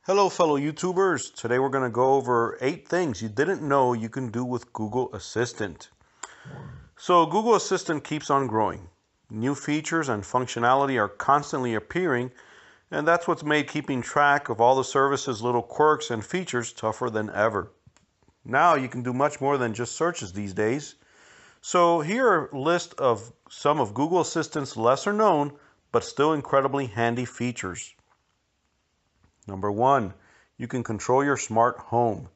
Hello fellow YouTubers, today we're going to go over 8 things you didn't know you can do with Google Assistant. So Google Assistant keeps on growing. New features and functionality are constantly appearing, and that's what's made keeping track of all the services' little quirks and features tougher than ever. Now you can do much more than just searches these days. So here are a list of some of Google Assistant's lesser known but still incredibly handy features. Number 1, you can control your smart home.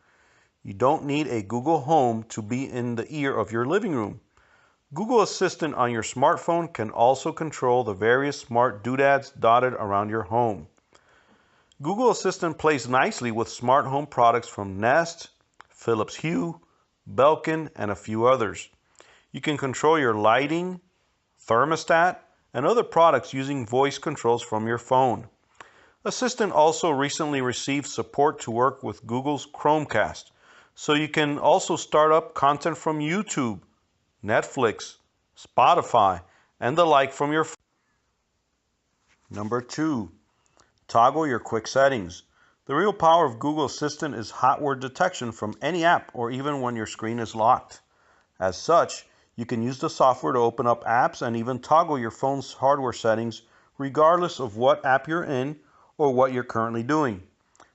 You don't need a Google Home to be in the ear of your living room. Google Assistant on your smartphone can also control the various smart doodads dotted around your home. Google Assistant plays nicely with smart home products from Nest, Philips Hue, Belkin, and a few others. You can control your lighting, thermostat, and other products using voice controls from your phone. Assistant also recently received support to work with Google's Chromecast, so you can also start up content from YouTube, Netflix, Spotify, and the like from your phone. Number 2, toggle your quick settings. The real power of Google Assistant is hot word detection from any app or even when your screen is locked. As such, you can use the software to open up apps and even toggle your phone's hardware settings regardless of what app you're in or what you're currently doing.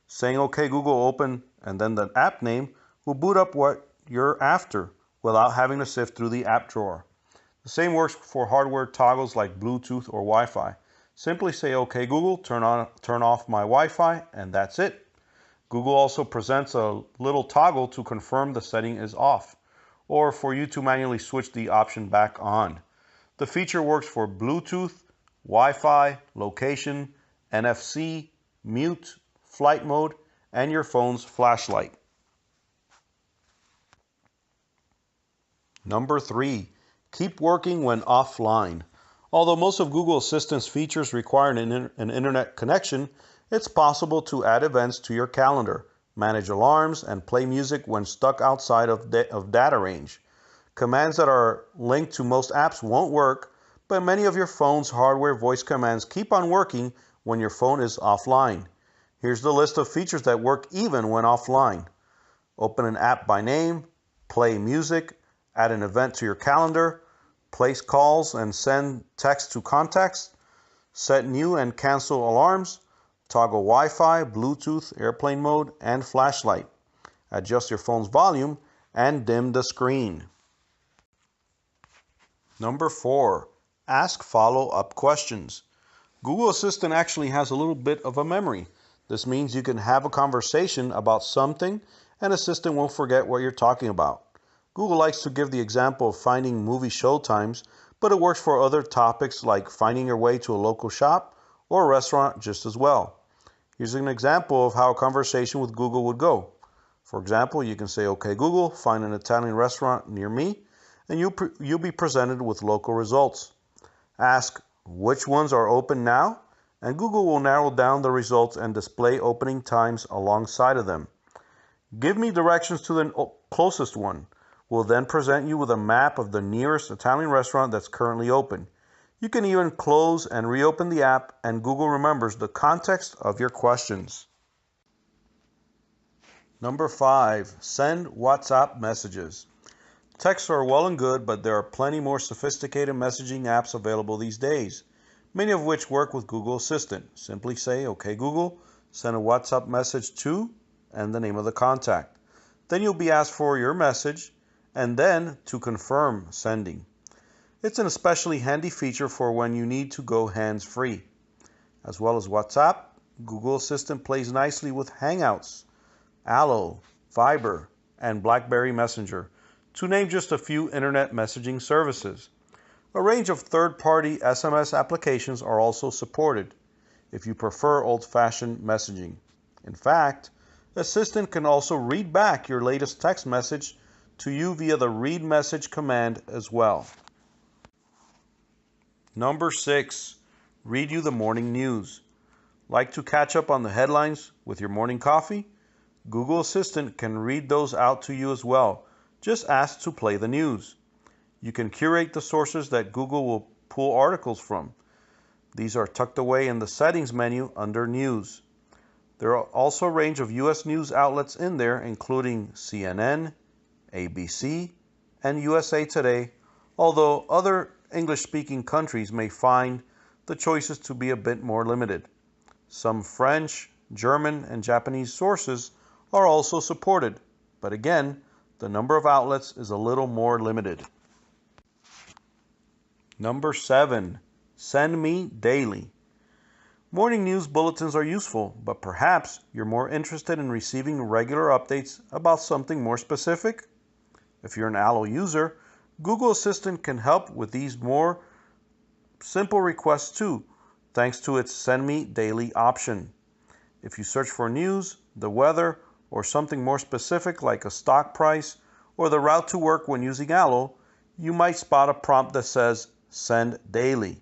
Saying OK Google open and then the app name will boot up what you're after without having to sift through the app drawer. The same works for hardware toggles like Bluetooth or Wi-Fi. Simply say OK Google, turn off my Wi-Fi, and that's it. Google also presents a little toggle to confirm the setting is off, or for you to manually switch the option back on. The feature works for Bluetooth, Wi-Fi, location, NFC, mute, flight mode, and your phone's flashlight. Number 3, keep working when offline. Although most of Google Assistant's features require an internet connection, it's possible to add events to your calendar, manage alarms, and play music when stuck outside of data range. Commands that are linked to most apps won't work, but many of your phone's hardware voice commands keep on working when your phone is offline. Here's the list of features that work even when offline. Open an app by name, play music, add an event to your calendar, place calls and send text to contacts, set new and cancel alarms, toggle Wi-Fi, Bluetooth, airplane mode, and flashlight. Adjust your phone's volume and dim the screen. Number 4, ask follow-up questions. Google Assistant actually has a little bit of a memory. This means you can have a conversation about something and Assistant won't forget what you're talking about. Google likes to give the example of finding movie showtimes, but it works for other topics like finding your way to a local shop or a restaurant just as well. Here's an example of how a conversation with Google would go. For example, you can say, OK Google, find an Italian restaurant near me, and you'll be presented with local results. Ask, which ones are open now? And Google will narrow down the results and display opening times alongside of them. Give me directions to the closest one. We'll then present you with a map of the nearest Italian restaurant that's currently open. You can even close and reopen the app, and Google remembers the context of your questions. Number 5, send WhatsApp messages. Texts are well and good, but there are plenty more sophisticated messaging apps available these days, many of which work with Google Assistant. Simply say, OK Google, send a WhatsApp message to, and the name of the contact. Then you'll be asked for your message, and then to confirm sending. It's an especially handy feature for when you need to go hands-free. As well as WhatsApp, Google Assistant plays nicely with Hangouts, Allo, Viber, and BlackBerry Messenger, to name just a few internet messaging services. A range of third-party SMS applications are also supported, if you prefer old-fashioned messaging. In fact, Assistant can also read back your latest text message to you via the read message command as well. Number 6, read you the morning news. Like to catch up on the headlines with your morning coffee? Google Assistant can read those out to you as well. Just ask to play the news. You can curate the sources that Google will pull articles from. These are tucked away in the settings menu under news. There are also a range of U.S. news outlets in there, including CNN, ABC, and USA Today, although other English-speaking countries may find the choices to be a bit more limited. Some French, German, and Japanese sources are also supported, but again, the number of outlets is a little more limited. Number 7. Send me daily. Morning news bulletins are useful, but perhaps you're more interested in receiving regular updates about something more specific? If you're an Allo user, Google Assistant can help with these more simple requests too, thanks to its Send Me Daily option. If you search for news, the weather, or something more specific like a stock price or the route to work when using Allo, you might spot a prompt that says Send Daily.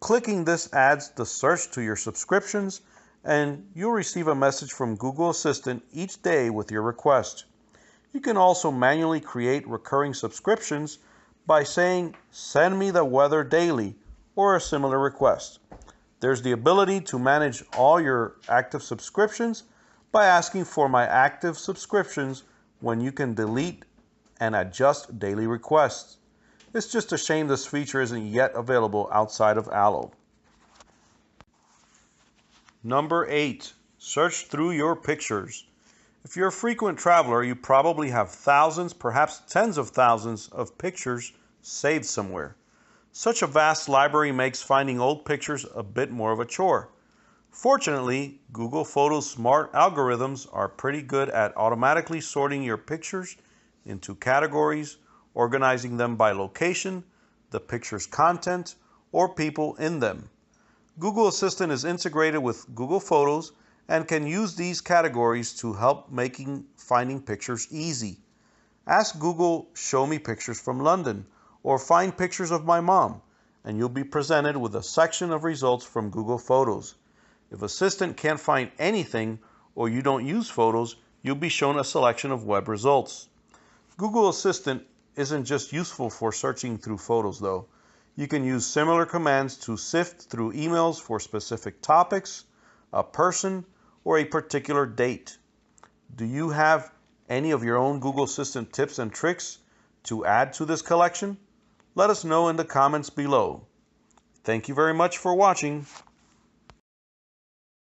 Clicking this adds the search to your subscriptions, and you'll receive a message from Google Assistant each day with your request. You can also manually create recurring subscriptions by saying, "Send me the weather daily," or a similar request. There's the ability to manage all your active subscriptions by asking for my active subscriptions when you can delete and adjust daily requests. It's just a shame this feature isn't yet available outside of Allo. Number 8. Search through your pictures. If you're a frequent traveler, you probably have thousands, perhaps tens of thousands of pictures saved somewhere. Such a vast library makes finding old pictures a bit more of a chore. Fortunately, Google Photos' smart algorithms are pretty good at automatically sorting your pictures into categories, organizing them by location, the picture's content, or people in them. Google Assistant is integrated with Google Photos and can use these categories to help making finding pictures easy. Ask Google, "Show me pictures from London," or "Find pictures of my mom," and you'll be presented with a section of results from Google Photos. If Assistant can't find anything or you don't use Photos, you'll be shown a selection of web results. Google Assistant isn't just useful for searching through photos though. You can use similar commands to sift through emails for specific topics, a person, or a particular date. Do you have any of your own Google Assistant tips and tricks to add to this collection? Let us know in the comments below. Thank you very much for watching.